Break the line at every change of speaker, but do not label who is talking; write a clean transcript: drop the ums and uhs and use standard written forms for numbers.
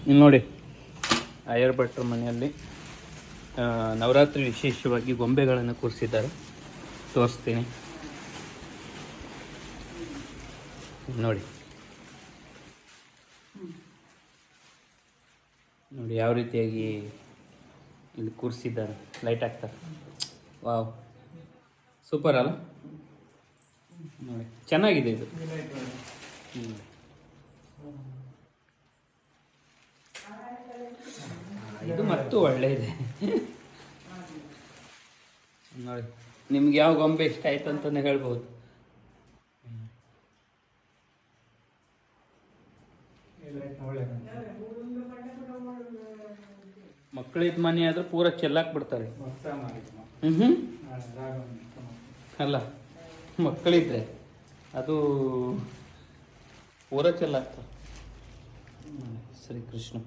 ಇಲ್ಲಿ ನೋಡಿ ಅಯ್ಯರ್ ಭಟ್ರ ಮನೆಯಲ್ಲಿ ನವರಾತ್ರಿ ವಿಶೇಷವಾಗಿ ಗೊಂಬೆಗಳನ್ನು ಕೂರಿಸಿದ್ದಾರೆ. ತೋರಿಸ್ತೀನಿ ನೋಡಿ. ನೋಡಿ ಯಾವ ರೀತಿಯಾಗಿ ಇಲ್ಲಿ ಕೂರಿಸಿದ್ದಾರೆ, ಲೈಟ್ ಹಾಕ್ತಾರೆ. ವಾವ್, ಸೂಪರ್ ಅಲ್ಲ? ನೋಡಿ ಚೆನ್ನಾಗಿದೆ ಇದು. ಇದು ಮತ್ತು ಒಳ್ಳೆ ಇದೆ. ನೋಡಿ ನಿಮ್ಗೆ ಯಾವ ಗೊಂಬೆ ಇಷ್ಟ ಆಯ್ತು ಅಂತಾನೆ ಹೇಳ್ಬೋದು. ಮಕ್ಕಳಿದ್ ಮನೆ ಆದ್ರೆ ಪೂರ ಚೆಲ್ಲಾಕ್ ಬಿಡ್ತಾರೆ. ಅಲ್ಲ, ಮಕ್ಕಳಿದ್ರೆ ಅದು ಪೂರ ಚೆಲ್ಲಾಕ್ತಾರೆ. ಶ್ರೀ ಕೃಷ್ಣ.